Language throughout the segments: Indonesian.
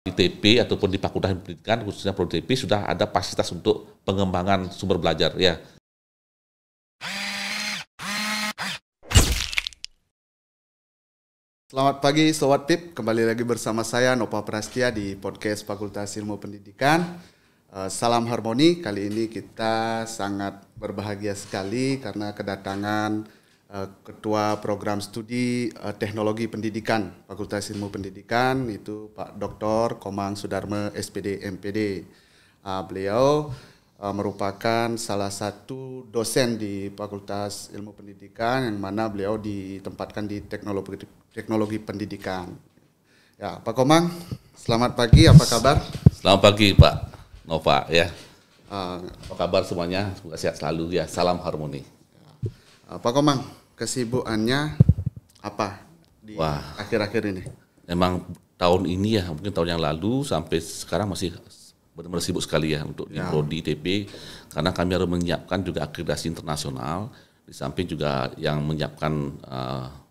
Di TP ataupun di Fakultas Pendidikan, khususnya Prodi TP, sudah ada fasilitas untuk pengembangan sumber belajar ya. Selamat pagi Sobat PIP, kembali lagi bersama saya Nova Prastia di podcast Fakultas Ilmu Pendidikan. Salam harmoni, kali ini kita sangat berbahagia sekali karena kedatangan Ketua Program Studi Teknologi Pendidikan Fakultas Ilmu Pendidikan, itu Pak Dr. Komang Sudarme SPD MPD. Beliau merupakan salah satu dosen di Fakultas Ilmu Pendidikan yang mana beliau ditempatkan di teknologi pendidikan. Ya, Pak Komang, selamat pagi, apa kabar? Selamat pagi Pak Nova ya. Apa kabar semuanya? Semoga sehat selalu ya. Salam harmoni. Pak Komang, kesibukannya apa di akhir-akhir ini? Memang tahun ini ya, mungkin tahun yang lalu sampai sekarang masih benar-benar sibuk sekali ya untuk di Prodi TP, karena kami harus menyiapkan juga akreditasi internasional, di samping juga yang menyiapkan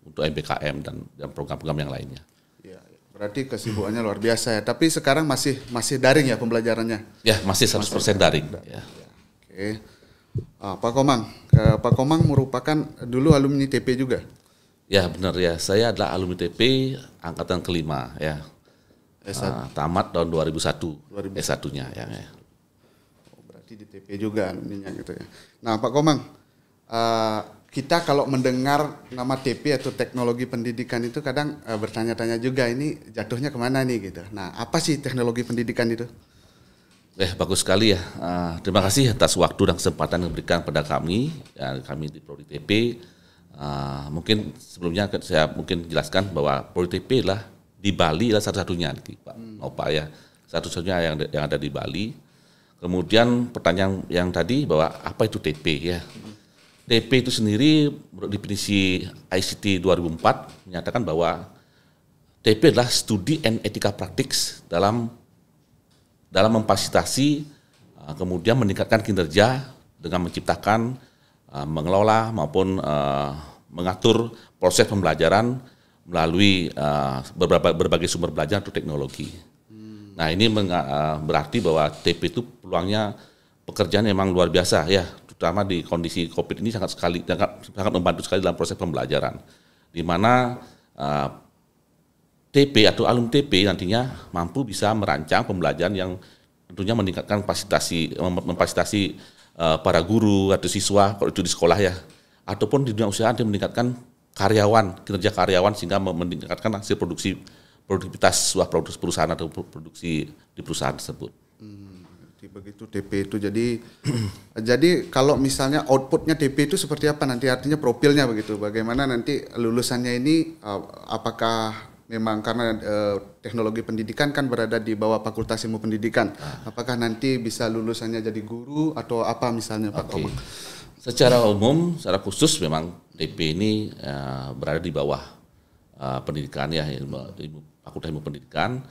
untuk MBKM dan program-program yang lainnya. Ya, berarti kesibukannya luar biasa ya. Tapi sekarang masih daring ya pembelajarannya? Ya, masih 100% daring. Ya. Oke. Pak Komang merupakan dulu alumni TP juga? Ya benar ya, saya adalah alumni TP angkatan kelima ya. Tamat tahun 2001. S1-nya ya. Oh, berarti di TP juga minyak gitu ya. Nah Pak Komang, kita kalau mendengar nama TP atau teknologi pendidikan itu kadang bertanya-tanya juga, ini jatuhnya kemana nih gitu. Nah, apa sih teknologi pendidikan itu? Bagus sekali ya. Terima kasih atas waktu dan kesempatan yang diberikan pada kami, ya, kami di Prodi TP. Mungkin sebelumnya saya mungkin jelaskan bahwa Prodi TP adalah di Bali adalah satu-satunya, Pak Nova ya, satu-satunya yang ada di Bali. Kemudian pertanyaan yang tadi bahwa apa itu TP ya. TP itu sendiri menurut definisi ICT 2004 menyatakan bahwa TP adalah Studi and Ethical Practice dalam memfasilitasi kemudian meningkatkan kinerja dengan menciptakan, mengelola maupun mengatur proses pembelajaran melalui berbagai sumber belajar atau teknologi. Nah ini berarti bahwa TP itu peluangnya pekerjaan memang luar biasa ya, terutama di kondisi COVID ini sangat membantu sekali dalam proses pembelajaran, di mana TP atau alumni TP nantinya mampu bisa merancang pembelajaran yang tentunya meningkatkan memfasilitasi para guru atau siswa kalau itu di sekolah ya, ataupun di dunia usaha untuk meningkatkan kinerja karyawan sehingga meningkatkan hasil produktivitas sebuah perusahaan atau produksi di perusahaan tersebut. Begitu TP itu jadi kalau misalnya outputnya TP itu seperti apa nanti, artinya profilnya begitu, bagaimana nanti lulusannya ini, apakah memang karena teknologi pendidikan kan berada di bawah Fakultas Ilmu Pendidikan, apakah nanti bisa lulusannya jadi guru atau apa misalnya Pak Komang? Secara umum, secara khusus memang TP ini berada di bawah pendidikan ya, Fakultas Ilmu Pendidikan.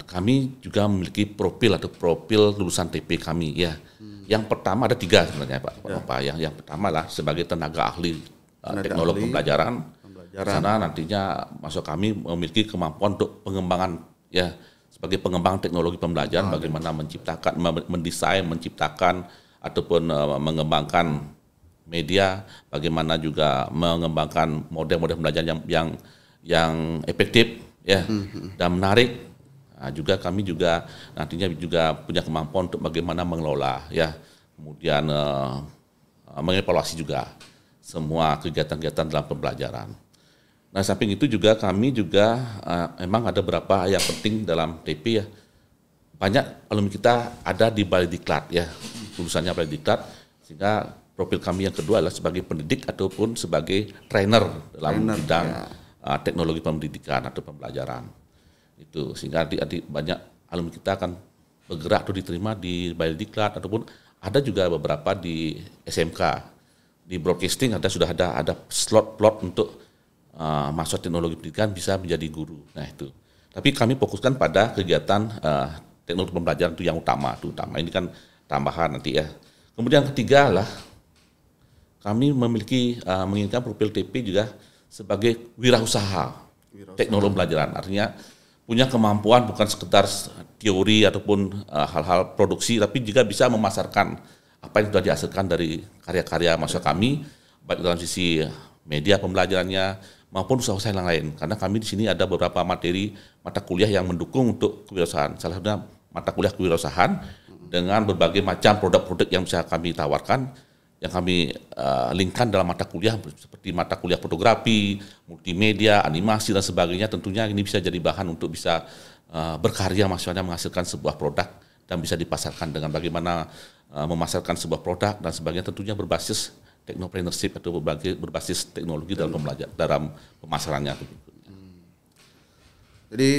Kami juga memiliki profil lulusan TP kami ya. Yang pertama ada 3 sebenarnya Pak. Yang pertama lah sebagai tenaga ahli teknologi pembelajaran. Sana nantinya masuk kami memiliki kemampuan untuk pengembangan ya, sebagai pengembangan teknologi pembelajaran, bagaimana menciptakan, mendesain, menciptakan ataupun mengembangkan media, bagaimana juga mengembangkan model-model pembelajaran yang efektif ya dan menarik. Nah, juga kami juga nantinya juga punya kemampuan untuk bagaimana mengelola ya, kemudian mengevaluasi juga semua kegiatan-kegiatan dalam pembelajaran. Nah, samping itu juga kami juga memang ada beberapa yang penting dalam TP ya. Banyak alumni kita ada di Balikdiklat ya, lulusannya Balikdiklat, sehingga profil kami yang kedua adalah sebagai pendidik ataupun sebagai trainer dalam bidang teknologi pendidikan atau pembelajaran. Itu sehingga adik-adik banyak alumni kita akan bergerak atau diterima di Balikdiklat, ataupun ada juga beberapa di SMK. Di broadcasting sudah ada slot untuk masuk teknologi pendidikan bisa menjadi guru. Nah itu. Tapi kami fokuskan pada kegiatan teknologi pembelajaran itu yang utama. Ini kan tambahan nanti ya. Kemudian ketiga lah kami menginginkan profil TP juga sebagai wirausaha teknologi pembelajaran. Artinya punya kemampuan bukan sekedar teori ataupun hal-hal produksi, tapi juga bisa memasarkan apa yang sudah dihasilkan dari karya-karya mahasiswa kami, baik dalam sisi media pembelajarannya maupun usaha-usaha yang lain. Karena kami di sini ada beberapa materi mata kuliah yang mendukung untuk kewirausahaan. Salah satunya mata kuliah kewirausahaan dengan berbagai macam produk-produk yang bisa kami tawarkan, yang kami linkkan dalam mata kuliah seperti mata kuliah fotografi, multimedia, animasi dan sebagainya. Tentunya ini bisa jadi bahan untuk bisa berkarya mahasiswanya menghasilkan sebuah produk dan bisa dipasarkan dengan bagaimana memasarkan sebuah produk dan sebagainya, tentunya berbasis technopreneurship atau berbasis teknologi dalam pemasarannya. Jadi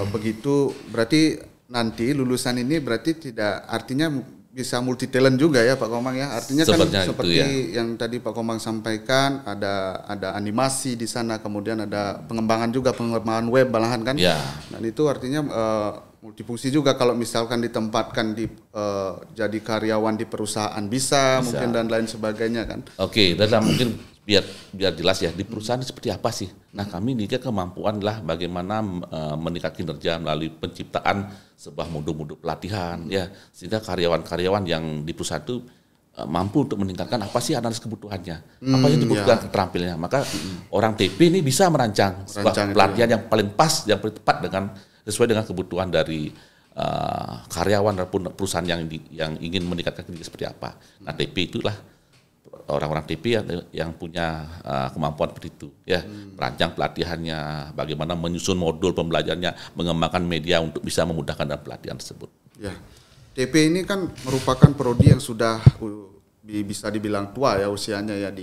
begitu berarti nanti lulusan ini berarti tidak artinya bisa multi talent juga ya Pak Komang ya. Artinya kan seperti yang tadi Pak Komang sampaikan, ada animasi di sana, kemudian ada pengembangan web malahan kan. Ya. Dan itu artinya multifungsi juga kalau misalkan ditempatkan di jadi karyawan di perusahaan bisa mungkin dan lain sebagainya kan. Oke, dan mungkin biar jelas ya di perusahaan seperti apa sih. Nah, kami ini kemampuan lah bagaimana meningkatkan kinerja melalui penciptaan sebuah modul-modul pelatihan ya, sehingga karyawan-karyawan yang di perusahaan itu mampu untuk meningkatkan apa sih analisis kebutuhannya, apa yang dibutuhkan keterampilannya. Maka orang TP ini bisa merancang sebuah pelatihan yang paling pas, yang paling tepat sesuai dengan kebutuhan dari karyawan ataupun perusahaan yang ingin meningkatkan kinerja seperti apa. Nah, TP itulah orang-orang TP yang punya kemampuan seperti itu ya, merancang pelatihannya, bagaimana menyusun modul pembelajarannya, mengembangkan media untuk bisa memudahkan dalam pelatihan tersebut. Ya, TP ini kan merupakan prodi yang sudah bisa dibilang tua ya usianya ya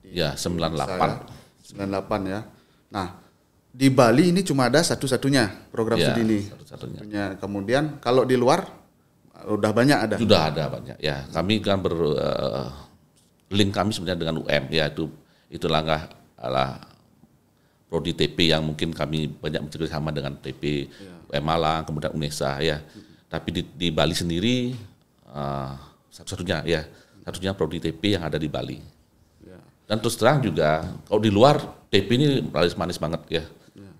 ya 98 ya. Nah, di Bali ini cuma ada satu-satunya program studi ini. Satu-satunya. Kemudian kalau di luar udah banyak ada. Sudah ada banyak ya. Kami kan link kami sebenarnya dengan UM ya, itulah prodi TP yang mungkin kami banyak bekerja sama dengan TP UM Malang, kemudian UNESA ya. Tapi di Bali sendiri satu-satunya prodi TP yang ada di Bali. Dan terus terang juga kalau di luar TP ini manis banget ya.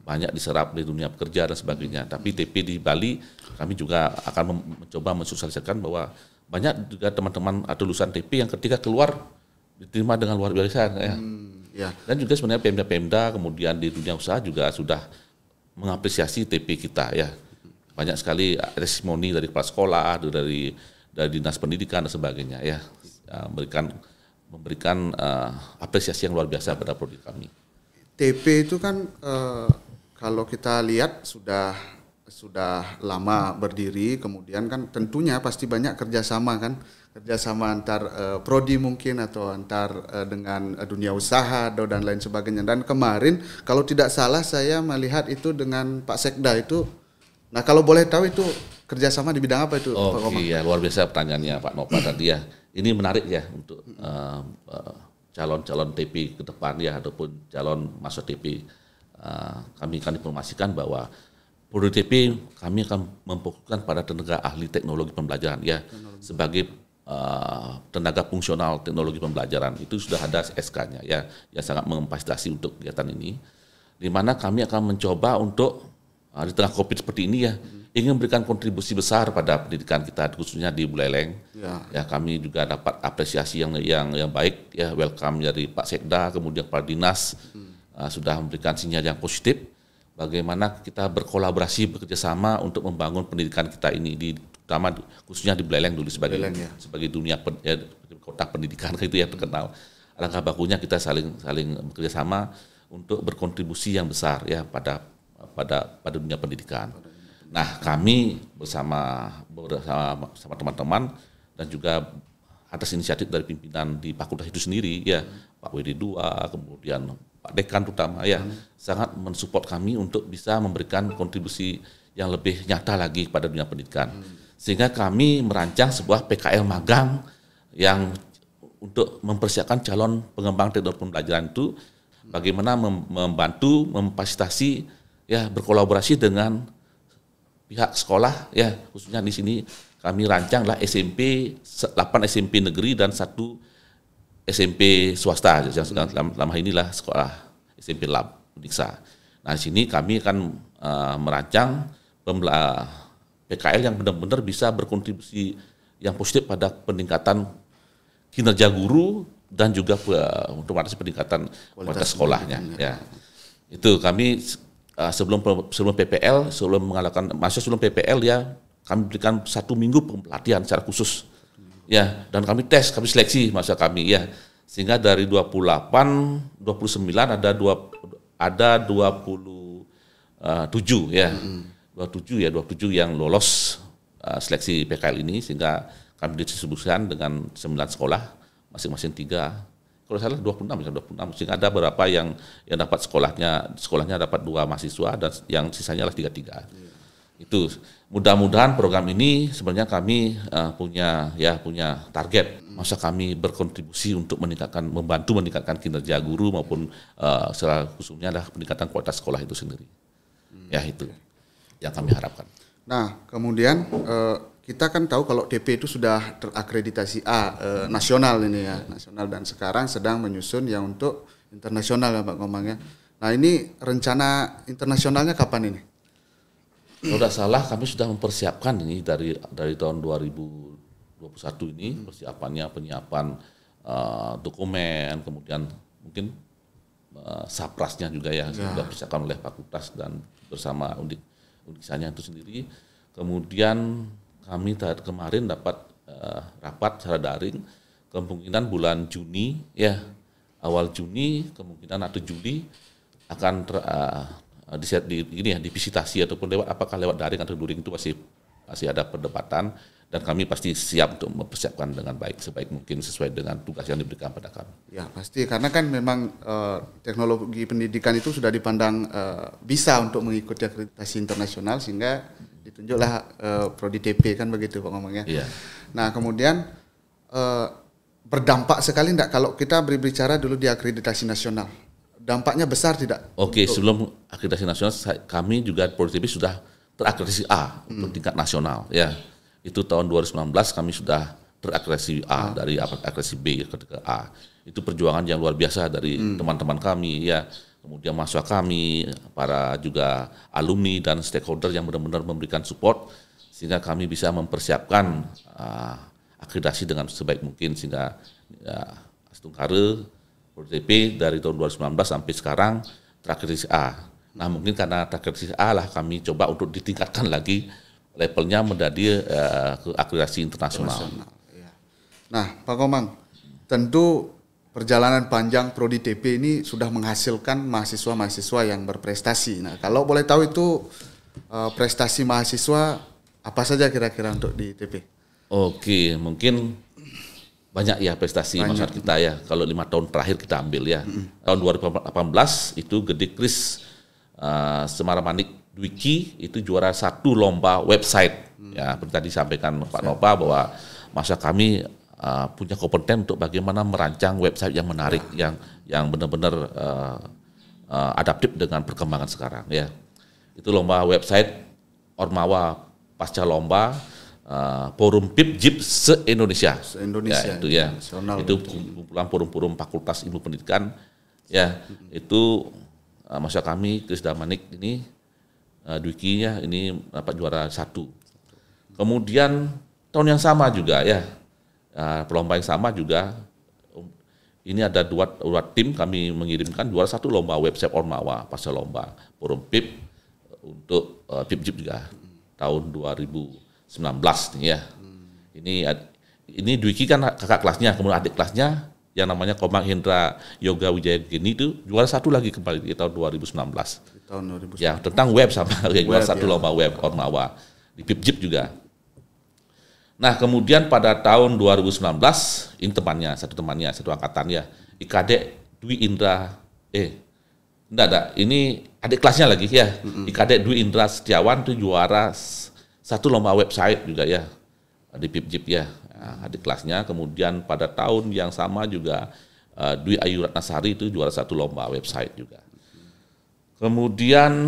Banyak diserap di dunia pekerja dan sebagainya. Tapi TP di Bali kami juga akan mencoba mensosialisasikan bahwa banyak juga teman-teman atau lulusan TP yang ketika keluar diterima dengan luar biasa ya. Dan juga sebenarnya Pemda kemudian di dunia usaha juga sudah mengapresiasi TP kita ya. Banyak sekali testimoni dari kepala sekolah, dari dinas pendidikan dan sebagainya ya, memberikan apresiasi yang luar biasa pada prodi kami. TP itu kan kalau kita lihat sudah lama berdiri, kemudian kan tentunya pasti banyak kerjasama antar prodi mungkin atau antar dengan dunia usaha dan lain sebagainya. Dan kemarin kalau tidak salah saya melihat itu dengan Pak Sekda itu. Nah, kalau boleh tahu itu kerjasama di bidang apa itu Pak Komang? Iya, luar biasa pertanyaannya Pak Nova tadi ya. Ini menarik ya untuk calon-calon TP ke depan ya, ataupun calon masuk TP. Kami akan informasikan bahwa prodi TP kami akan memfokuskan pada tenaga ahli teknologi pembelajaran ya, sebagai tenaga fungsional teknologi pembelajaran. Itu sudah ada SK-nya ya, yang sangat mengfasilitasi untuk kegiatan ini, di mana kami akan mencoba untuk di tengah COVID seperti ini ya, ingin memberikan kontribusi besar pada pendidikan kita, khususnya di Buleleng. Ya, kami juga dapat apresiasi yang baik ya, welcome dari Pak Sekda, kemudian Pak Dinas sudah memberikan sinyal yang positif bagaimana kita berkolaborasi, bekerjasama untuk membangun pendidikan kita ini, terutama khususnya di Buleleng dulu sebagai dunia kota pendidikan itu ya terkenal. Alangkah bagusnya kita saling bekerjasama untuk berkontribusi yang besar ya pada dunia pendidikan. Nah, kami bersama teman-teman dan juga atas inisiatif dari pimpinan di fakultas itu sendiri ya, Pak WD2, kemudian Pak Dekan terutama ya, sangat mensupport kami untuk bisa memberikan kontribusi yang lebih nyata lagi pada dunia pendidikan. Sehingga kami merancang sebuah PKL magang yang untuk mempersiapkan calon pengembang teknologi pembelajaran itu, bagaimana membantu, memfasilitasi ya, berkolaborasi dengan pihak sekolah ya, khususnya di sini kami rancanglah SMP 8 SMP negeri dan 1 SMP swasta yang selama inilah sekolah SMP Lab Uniksa. Nah, di sini kami akan merancang PKL yang benar-benar bisa berkontribusi yang positif pada peningkatan kinerja guru dan juga otomatis peningkatan kualitas sekolahnya. Ya, itu kami sebelum PPL, sebelum PPL ya kami berikan 1 minggu pelatihan secara khusus. Ya, dan kami seleksi masa kami ya. Sehingga dari 29 ada 27 ya. 27 yang lolos seleksi PKL ini, sehingga kami didistribusikan dengan 9 sekolah, masing-masing 3. Kalau salah 26, sehingga ada beberapa yang dapat sekolahnya dapat 2 mahasiswa dan yang sisanya adalah 3. Itu mudah-mudahan program ini sebenarnya kami punya target masa kami berkontribusi untuk membantu meningkatkan kinerja guru maupun secara khususnya adalah peningkatan kualitas sekolah itu sendiri. Ya, itu yang kami harapkan. Nah, kemudian kita kan tahu kalau DP itu sudah terakreditasi A nasional ini ya, nasional, dan sekarang sedang menyusun yang untuk internasional ya Pak Komang ya. Nah, ini rencana internasionalnya kapan ini? Kalau tidak salah kami sudah mempersiapkan ini dari tahun 2021 ini penyiapan dokumen, kemudian mungkin saprasnya juga ya sudah dipersiapkan oleh fakultas dan bersama uniksanya itu sendiri. Kemudian kami kemarin dapat rapat secara daring, kemungkinan bulan Juni ya, awal Juni kemungkinan atau Juli akan divisitasi ataupun apakah lewat daring atau luring itu masih ada perdebatan, dan kami pasti siap untuk mempersiapkan dengan baik sebaik mungkin sesuai dengan tugas yang diberikan pada kami. Ya pasti, karena kan memang teknologi pendidikan itu sudah dipandang bisa untuk mengikuti akreditasi internasional, sehingga ditunjuklah prodi TP kan begitu Pak ngomongnya. Iya. Nah kemudian berdampak sekali enggak kalau kita berbicara dulu di akreditasi nasional? Dampaknya besar tidak? Oke, sebelum akreditasi nasional kami juga prodi TP sudah terakreditasi A untuk tingkat nasional ya. Itu tahun 2019 kami sudah terakreditasi A dari akreditasi B ke A. Itu perjuangan yang luar biasa dari teman-teman kami ya. Kemudian mahasiswa kami, para juga alumni dan stakeholder yang benar-benar memberikan support sehingga kami bisa mempersiapkan akreditasi dengan sebaik mungkin, sehingga Astungkare PDP dari tahun 2019 sampai sekarang terakreditasi A. Nah mungkin karena terakreditasi A lah kami coba untuk ditingkatkan lagi levelnya menjadi ke akreditasi internasional. Ya. Nah Pak Komang, tentu perjalanan panjang prodi TP ini sudah menghasilkan mahasiswa-mahasiswa yang berprestasi. Nah kalau boleh tahu itu prestasi mahasiswa apa saja kira-kira untuk di TP? Oke, mungkin banyak ya prestasi masyarakat kita ya. Kalau 5 tahun terakhir kita ambil ya. Tahun 2018 itu Gede Kris Semaramanik Dwiki itu juara 1 lomba website. Ya, seperti tadi sampaikan Pak Nova bahwa masa kami punya kompeten untuk bagaimana merancang website yang menarik, yang benar-benar adaptif dengan perkembangan sekarang ya. Itu lomba website Ormawa pasca lomba Forum PIPJIP se-Indonesia. Se-Indonesia. Ya, itu ya. Itu kumpulan forum-forum Fakultas Ilmu Pendidikan ya. Itu masa kami Kris Damanik ini Dwiki ya ini dapat juara 1. Kemudian tahun yang sama juga ya. Lomba yang sama juga ini ada dua tim kami mengirimkan juara 1 lomba website Ormawa pasca lomba Forum PIP untuk PIPJIP juga tahun 2019 nih ya. Ini Dwiki kan kakak kelasnya, kemudian adik kelasnya yang namanya Komang Hendra Yoga Wijaya Geni itu juara 1 lagi kembali di tahun 2019. Tahun 2019. Ya, tentang web sama juara 1 lomba web Ormawa di PIPJIP juga. Nah, kemudian pada tahun 2019 ini satu angkatan ya, IKD Dwi Indra ini adik kelasnya lagi ya. IKD Dwi Indra Setiawan itu juara 1 lomba website juga ya di PIPJIP ya, adik kelasnya. Kemudian pada tahun yang sama juga Dwi Ayu Ratnasari itu juara 1 lomba website juga. Kemudian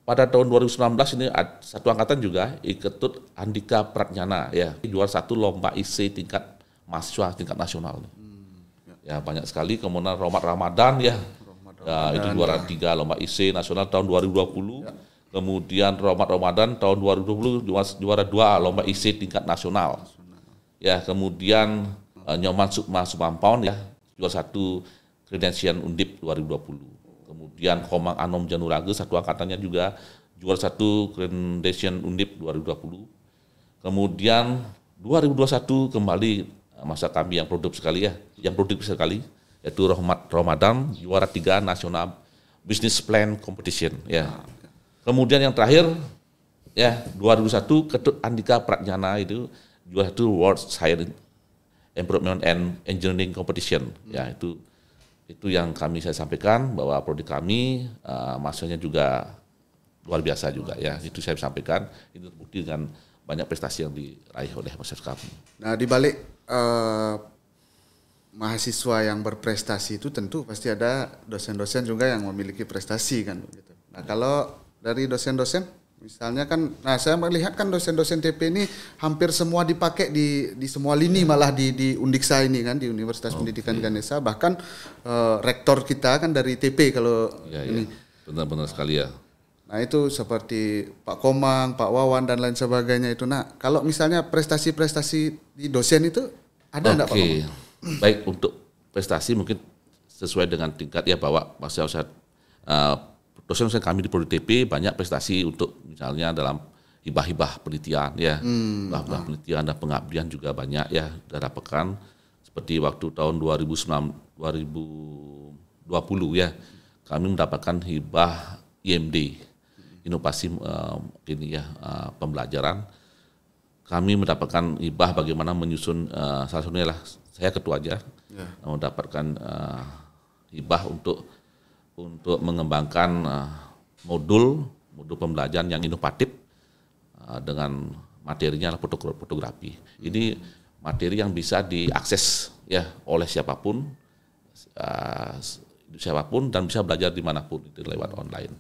pada tahun 2019 ini satu angkatan juga Iketut Andika Pratnyana ya, juara 1 lomba IC tingkat mahasiswa tingkat nasional. Ya banyak sekali. Kemudian Romat Ramadan ya. Ya, itu juara 3 lomba IC nasional tahun 2020. Ya. Kemudian Ramadan tahun 2020 juara 2 lomba IC tingkat nasional. Ya, kemudian Nyoman Sukma Sumampon ya juara 1 Kredensian Undip 2020. Kemudian Komang Anom Janurage satu angkatannya juga juara 1 Kredensian Undip 2020. Kemudian 2021 kembali masa kami yang produktif sekali yaitu Rahmat Ramadan juara 3 Nasional Business Plan Competition ya. Kemudian yang terakhir ya 2001 Ketut Andika Pratjana itu juara 1 World Science Improvement and Engineering Competition ya, itu yang saya sampaikan bahwa prodi kami masanya juga luar biasa juga ya, itu saya sampaikan, itu terbukti dengan banyak prestasi yang diraih oleh masyarakat kami. Nah, di balik mahasiswa yang berprestasi itu tentu pasti ada dosen-dosen juga yang memiliki prestasi kan begitu. Nah, kalau dari dosen-dosen misalnya kan, nah saya melihat kan dosen-dosen TP ini hampir semua dipakai di semua lini, malah di Undiksa ini kan, di Universitas Pendidikan Ganesha, bahkan rektor kita kan dari TP kalau ini. Benar-benar sekali ya. Nah itu seperti Pak Komang, Pak Wawan dan lain sebagainya itu. Nah kalau misalnya prestasi-prestasi di dosen itu ada enggak Pak Komang? Baik, untuk prestasi mungkin sesuai dengan tingkat ya, bahwa masyarakat dosen kami di Prodi TP banyak prestasi untuk misalnya dalam hibah-hibah penelitian ya, hibah penelitian dan pengabdian juga banyak ya didapatkan, seperti waktu tahun 2020 ya kami mendapatkan hibah IMD, inovasi pembelajaran. Kami mendapatkan hibah bagaimana menyusun, salah satunya lah saya ketuanya mendapatkan hibah untuk mengembangkan modul pembelajaran yang inovatif dengan materinya fotografi. Ini materi yang bisa diakses ya oleh siapapun dan bisa belajar dimanapun itu lewat online.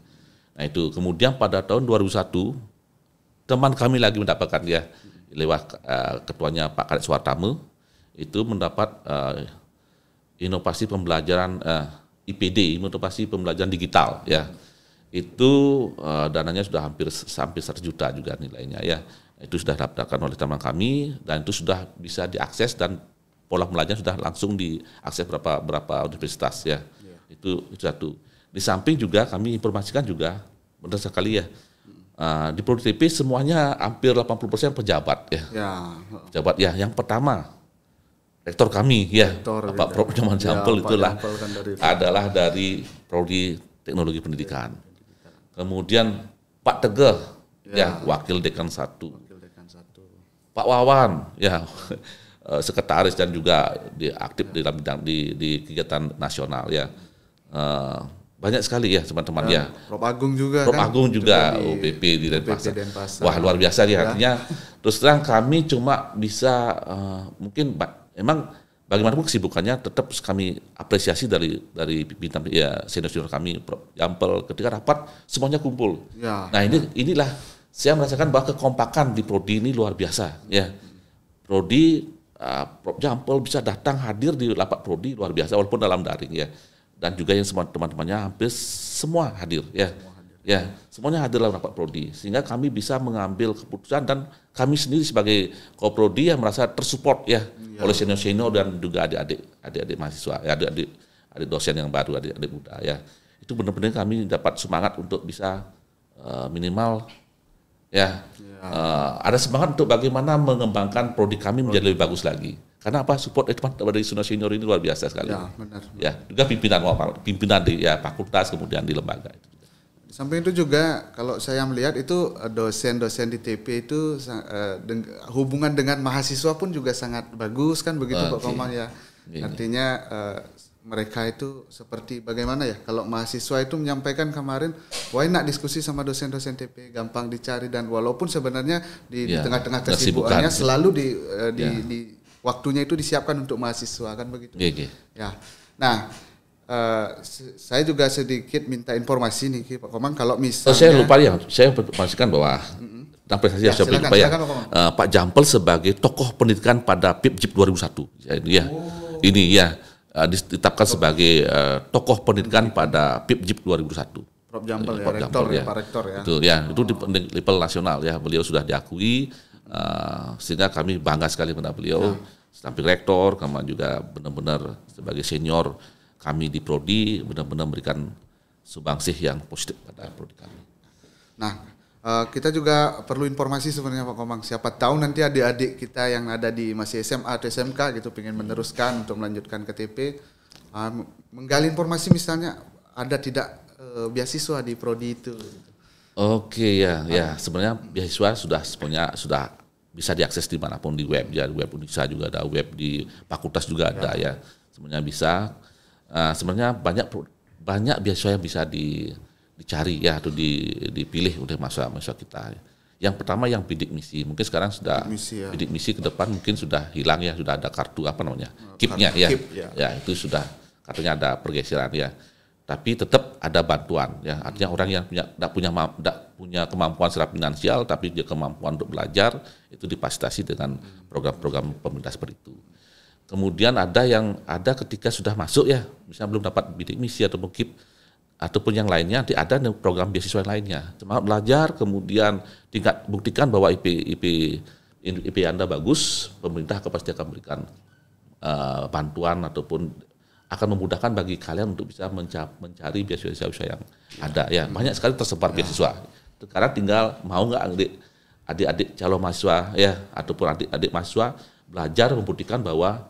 Nah itu kemudian pada tahun 2001 teman kami lagi mendapatkan ya lewat ketuanya Pak Kadek Suwartame itu mendapat inovasi pembelajaran IPD, inovasi pembelajaran digital ya. Itu dananya sudah hampir 100 juta juga nilainya ya. Itu sudah didapatkan oleh teman kami dan itu sudah bisa diakses dan pola pembelajaran sudah langsung diakses berapa universitas ya. Itu satu. Di samping juga kami informasikan juga benar sekali ya. Di Prodi TP semuanya hampir 80% pejabat ya. Pejabat ya. Yang pertama rektor kami ya, Pak Prof. Nyoman Jampel itulah adalah dari Prodi Teknologi Pendidikan. Kemudian Pak Tegeh ya Wakil Dekan 1. Pak Wawan ya sekretaris dan juga aktif di dalam bidang di kegiatan nasional ya. Banyak sekali ya teman-teman ya. Prof Agung juga Prof Agung juga UPP di Denpasar. Wah luar biasa ya, artinya terus terang kami cuma bisa mungkin memang bagaimanapun kesibukannya tetap kami apresiasi dari pimpinan ya senior kami Prof Jampel, ketika rapat semuanya kumpul. Nah inilah saya merasakan bahwa kekompakan di prodi ini luar biasa ya. Prodi Prof Jampel bisa datang hadir di rapat prodi luar biasa walaupun dalam daring ya. Dan juga yang semua teman-temannya hampir semua hadir ya. Ya, semuanya hadir dalam rapat prodi sehingga kami bisa mengambil keputusan dan kami sendiri sebagai koprodi yang merasa tersupport ya oleh senior-senior dan juga adik-adik mahasiswa, ya, adik dosen yang baru, adik-adik muda ya. Itu benar-benar kami dapat semangat untuk bisa minimal ada semangat untuk bagaimana mengembangkan prodi kami menjadi lebih bagus lagi. Karena apa, support dari senior ini luar biasa sekali. Ya, benar. Ya, juga pimpinan di fakultas kemudian di lembaga itu. Samping itu juga kalau saya melihat itu dosen-dosen di TP itu hubungan dengan mahasiswa pun juga sangat bagus kan begitu Pak Komang ya. Artinya mereka itu seperti bagaimana ya, kalau mahasiswa itu menyampaikan kemarin wah enak diskusi sama dosen-dosen TP, gampang dicari, dan walaupun sebenarnya di tengah-tengah kesibukannya selalu di waktunya itu disiapkan untuk mahasiswa kan begitu. Ya. Nah, saya juga sedikit minta informasi nih Pak Komang, kalau misalnya saya lupa ya, saya informasikan bahwa tentang prestasi saya lupa ya. Pak Jampel sebagai tokoh pendidikan pada PIPJIP 2001. Ini ya ditetapkan sebagai tokoh pendidikan pada PIPJIP 2001. Prof Jampel ya, Prof. rektor Jampel, ya, Pak Rektor ya. Itu ya, itu di level nasional ya, beliau sudah diakui, sehingga kami bangga sekali pada beliau, samping rektor, kami juga benar-benar sebagai senior kami di Prodi benar-benar memberikan sumbangsih yang positif pada Prodi kami. Nah, kita juga perlu informasi sebenarnya Pak Komang. Siapa tahu nanti adik-adik kita yang ada di masih SMA atau SMK gitu pengen meneruskan untuk melanjutkan KTP, menggali informasi misalnya ada tidak beasiswa di Prodi itu. Oke ya, sebenarnya beasiswa sudah bisa diakses dimanapun di web ya, di web Unisa juga ada, web di fakultas juga ada ya, sebenarnya bisa. Sebenarnya banyak beasiswa yang bisa dicari ya atau dipilih oleh mahasiswa kita. Yang pertama yang bidik misi, mungkin sekarang sudah bidik misi ke depan mungkin sudah hilang ya, sudah ada kartu KIP-nya ya. Ya itu sudah katanya ada pergeseran ya. Tapi tetap ada bantuan ya, artinya orang yang tidak punya kemampuan secara finansial tapi dia kemampuan untuk belajar itu difasilitasi dengan program-program pemerintah seperti itu. Kemudian ada ketika sudah masuk ya, misalnya belum dapat bidik misi atau KIP ataupun yang lainnya, ada program beasiswa yang lainnya. Cuma belajar, kemudian buktikan bahwa IP Anda bagus, pemerintah pasti akan memberikan bantuan ataupun akan memudahkan bagi kalian untuk bisa mencari beasiswa yang ada. Ya, banyak sekali tersebar beasiswa. Sekarang tinggal mau nggak adik-adik calon mahasiswa ya ataupun adik-adik mahasiswa belajar membuktikan bahwa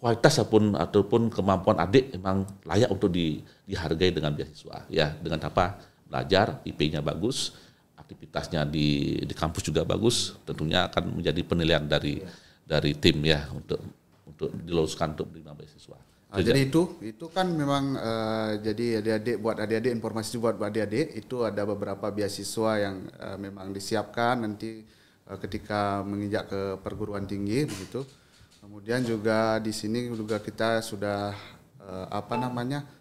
kualitas ataupun kemampuan adik memang layak untuk dihargai dengan beasiswa ya, dengan apa belajar, IP-nya bagus, aktivitasnya di kampus juga bagus, tentunya akan menjadi penilaian dari tim ya untuk diluluskan untuk menerima beasiswa. Jadi itu kan memang jadi adik-adik informasi buat adik-adik itu ada beberapa beasiswa yang memang disiapkan nanti ketika menginjak ke perguruan tinggi begitu. Kemudian juga di sini juga kita sudah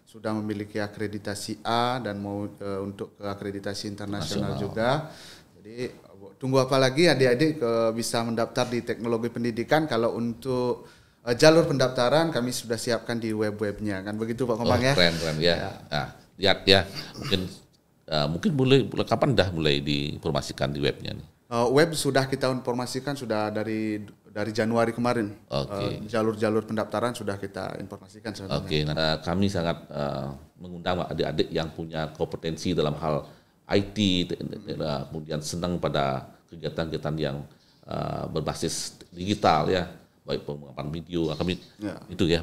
sudah memiliki akreditasi A dan mau untuk ke akreditasi internasional juga. Jadi tunggu apa lagi adik-adik bisa mendaftar di teknologi pendidikan. Kalau untuk jalur pendaftaran kami sudah siapkan di web-webnya kan begitu Pak Komang ya. Keren ya. Nah, lihat ya mungkin mulai kapan dah mulai diinformasikan di webnya nih? Web sudah kita informasikan sudah dari Januari kemarin. Jalur-jalur pendaftaran sudah kita informasikan sebenarnya. Nah, kami sangat mengundang adik-adik yang punya kompetensi dalam hal IT, kemudian senang pada kegiatan-kegiatan yang berbasis digital ya, baik pengembangan video, itu ya.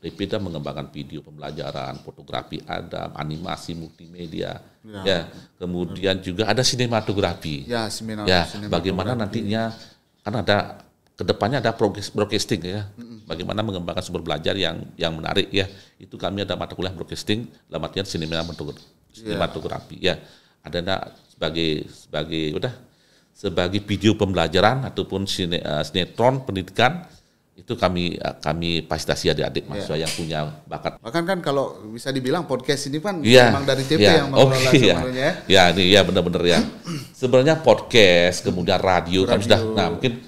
DP mengembangkan video pembelajaran, fotografi ada, animasi multimedia, ya. Kemudian juga ada sinematografi. Ya, bagaimana nantinya kan ada kedepannya ada broadcasting ya. Bagaimana mengembangkan sumber belajar yang menarik ya. Itu kami ada mata kuliah broadcasting dalam artian sinematografi ya. Ada sebagai video pembelajaran ataupun sinetron pendidikan. Itu kami fasilitasi adik-adik mahasiswa yang punya bakat. Bahkan kan kalau bisa dibilang podcast ini kan memang dari TP yang mengelola sebenarnya. Ya, ini ya benar-benar ya. Sebenarnya podcast, kemudian radio. Kami sudah, mungkin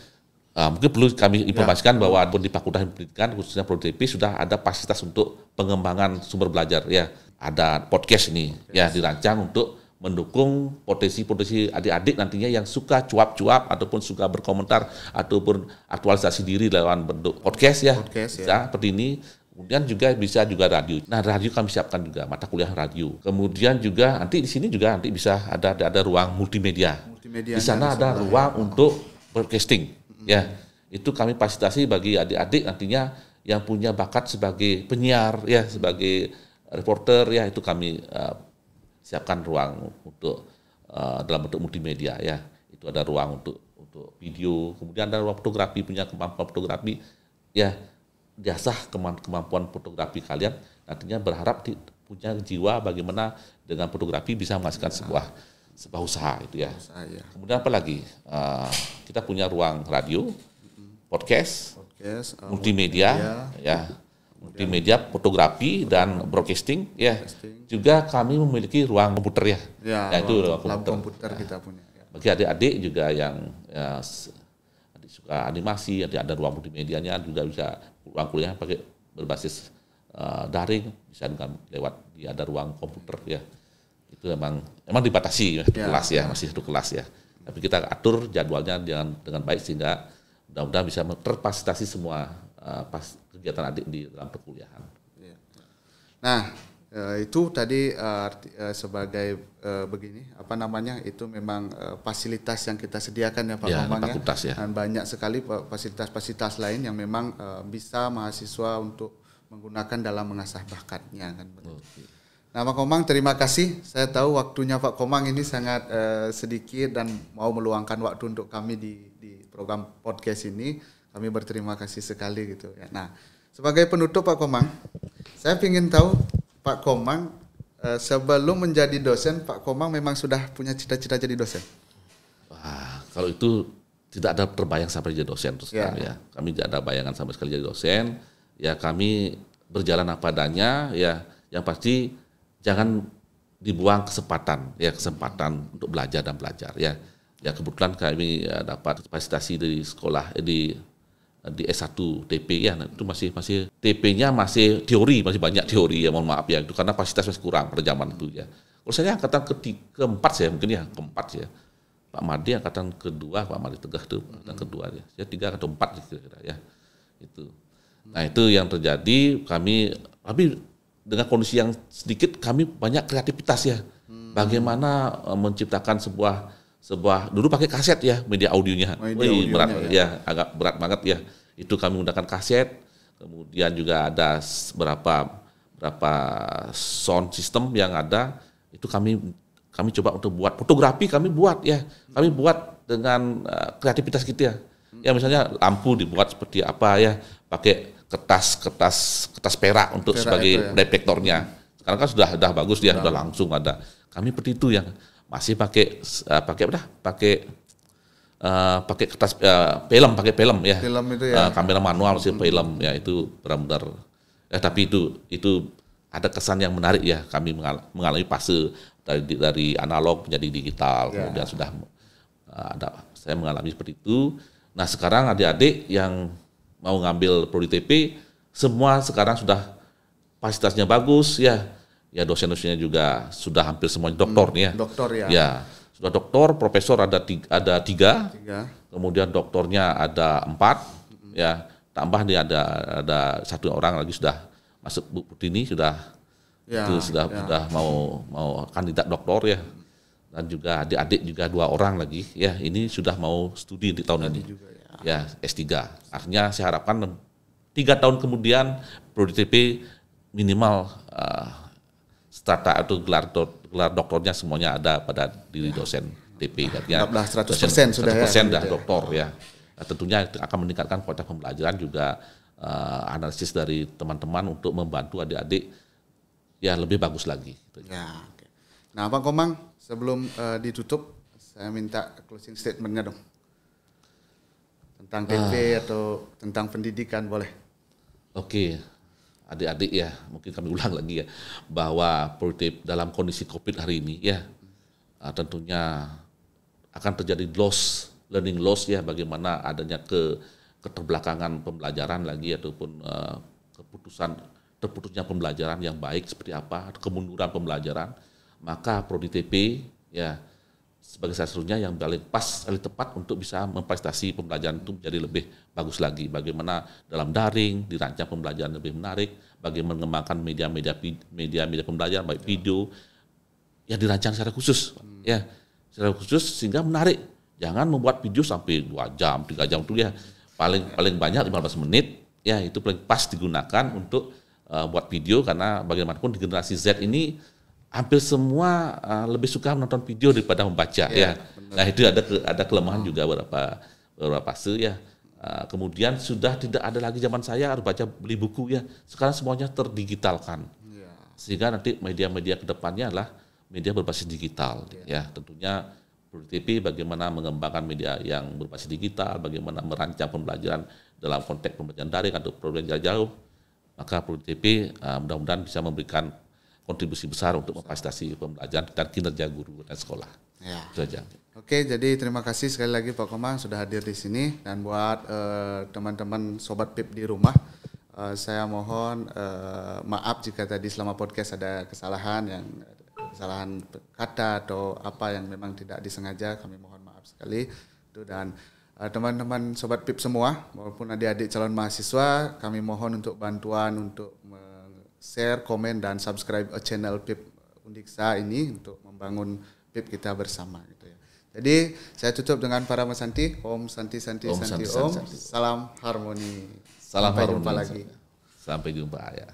perlu kami informasikan bahwa di Fakultas Pendidikan khususnya Prodi TP sudah ada fasilitas untuk pengembangan sumber belajar ya. Ada podcast ini ya dirancang untuk mendukung potensi-potensi adik-adik nantinya yang suka cuap-cuap ataupun suka berkomentar ataupun aktualisasi diri lewat bentuk podcast ya. Seperti ini. Kemudian bisa juga radio. Nah, radio kami siapkan juga mata kuliah radio. Kemudian juga nanti di sini juga bisa ada ruang multimedia. Di sana ada ruang untuk broadcasting ya. Itu kami fasilitasi bagi adik-adik nantinya yang punya bakat sebagai penyiar ya, sebagai reporter ya, itu kami siapkan ruang untuk dalam bentuk multimedia ya. Itu ada ruang untuk video, kemudian ada ruang fotografi, punya kemampuan fotografi ya, diasah kemampuan fotografi kalian, nantinya berharap punya jiwa bagaimana dengan fotografi bisa menghasilkan sebuah usaha itu ya. Kemudian apa lagi? Kita punya ruang radio, podcast, multimedia ya. Multimedia, fotografi dan broadcasting ya. Juga kami memiliki ruang komputer ya. Itu ruang komputer kita punya. Bagi adik-adik juga yang adik suka animasi, ada ruang multimedianya juga bisa ruang kuliah pakai berbasis daring, bisa dengan lewat ada ruang komputer ya. Itu emang dibatasi kelas ya, masih satu kelas ya. Tapi kita atur jadwalnya dengan baik sehingga mudah-mudahan bisa terfasilitasi semua kegiatan adik di dalam perkuliahan. Nah, itu tadi sebagai begini, itu memang fasilitas yang kita sediakan ya Pak Komang ya. Dan banyak sekali fasilitas-fasilitas lain yang memang bisa mahasiswa untuk menggunakan dalam mengasah bakatnya kan. Nah Pak Komang, terima kasih. Saya tahu waktunya Pak Komang ini sangat sedikit dan mau meluangkan waktu untuk kami di program podcast ini. Kami berterima kasih sekali gitu ya. Nah, sebagai penutup Pak Komang, saya ingin tahu Pak Komang sebelum menjadi dosen, Pak Komang memang sudah punya cita-cita jadi dosen? Wah, kalau itu tidak ada terbayang sampai jadi dosen terus ya. Kami tidak ada bayangan sama sekali jadi dosen. Ya kami berjalan apa adanya ya. Yang pasti jangan dibuang kesempatan untuk belajar dan belajar ya. Ya kebetulan kami dapat fasilitasi dari sekolah di S1 TP ya, itu masih TP-nya masih teori, masih banyak teori ya, mohon maaf ya, itu karena fasilitas masih kurang pada zaman itu ya. Kalau saya angkatan keempat saya mungkin ya, keempat ya. Pak Madi angkatan kedua, Pak Madi Tegah itu angkatan kedua ya. Saya 3 atau 4 kira-kira ya. Itu. Nah, itu yang terjadi, tapi dengan kondisi yang sedikit kami banyak kreativitas ya. Bagaimana menciptakan sebuah dulu pakai kaset ya, media audionya. Berat ya, agak berat banget ya. Itu kami menggunakan kaset. Kemudian juga ada berapa sound system yang ada. Itu kami coba untuk buat fotografi, kami buat ya. Kami buat dengan kreativitas kita ya. Ya misalnya lampu dibuat seperti apa ya, pakai kertas perak untuk sebagai reflektornya. Sekarang kan sudah bagus dia, sudah langsung ada. Kami seperti itu yang masih pakai kertas pakai film ya. Film itu ya. Kamera manual masih film ya, itu benar-benar. Tapi itu ada kesan yang menarik ya. Kami mengalami fase dari analog menjadi digital. Kemudian sudah saya mengalami seperti itu. Nah sekarang adik-adik yang mau ngambil prodi TP semua sekarang sudah fasilitasnya bagus ya. Ya dosen-dosennya juga sudah hampir semuanya doktor nih ya. Doktor ya. Ya, sudah doktor, profesor ada tiga. Kemudian doktornya ada 4 ya. Tambah nih ada 1 orang lagi sudah masuk Bu Putini sudah mau kandidat doktor ya. Dan juga adik-adik juga 2 orang lagi ya. Ini sudah mau studi di tahun ini. Juga, ya S3. Artinya saya harapkan 3 tahun kemudian prodi TP minimal strata atau gelar doktornya semuanya ada pada diri dosen TP. Artinya 100% sudah 100% dah doktor ya. Nah, tentunya akan meningkatkan kualitas pembelajaran juga analisis dari teman-teman untuk membantu adik-adik ya lebih bagus lagi. Ya, okay. Nah Pak Komang, sebelum ditutup saya minta closing statement-nya dong. Tentang TP atau tentang pendidikan boleh. Oke. Adik-adik ya, mungkin kami ulang lagi ya, bahwa dalam kondisi COVID hari ini ya, tentunya akan terjadi learning loss ya, bagaimana adanya keterbelakangan pembelajaran lagi ataupun terputusnya pembelajaran yang baik seperti apa, kemunduran pembelajaran, maka prodi TP ya sebagai salah satunya yang paling pas, paling tepat untuk bisa memfasilitasi pembelajaran itu menjadi lebih bagus lagi. Bagaimana dalam daring dirancang pembelajaran lebih menarik, bagaimana mengembangkan media-media pembelajaran baik video yang dirancang secara khusus, ya secara khusus sehingga menarik. Jangan membuat video sampai 2 jam, 3 jam itu ya paling banyak 15 menit, ya itu paling pas digunakan untuk buat video karena bagaimanapun di generasi Z ini hampir semua lebih suka menonton video daripada membaca ya. Benar. Nah itu ada kelemahan juga beberapa fase ya. Kemudian sudah tidak ada lagi zaman saya harus baca beli buku ya. Sekarang semuanya terdigitalkan. Ya. Sehingga nanti media-media kedepannya adalah media berbasis digital ya. Tentunya prodi TP bagaimana mengembangkan media yang berbasis digital, bagaimana merancang pembelajaran dalam konteks pembelajaran daring atau pembelajaran jarak jauh. Maka prodi TP mudah-mudahan bisa memberikan kontribusi besar untuk memfasilitasi pembelajaran dan kinerja guru dan sekolah. Ya. Itu aja. Oke, jadi terima kasih sekali lagi Pak Komang sudah hadir di sini, dan buat teman-teman sobat PIP di rumah, Saya mohon maaf jika tadi selama podcast ada kesalahan kata atau apa yang memang tidak disengaja, kami mohon maaf sekali. Dan teman-teman sobat PIP semua maupun adik-adik calon mahasiswa, kami mohon untuk bantuan untuk share, komen dan subscribe channel PIP Undiksa ini untuk membangun PIP kita bersama gitu ya. Jadi saya tutup dengan para Santi. Om Santi Santi Om Santi Santi, Om. Santi. Salam harmoni. Salam Sampai harmoni. jumpa lagi. Sampai jumpa ya.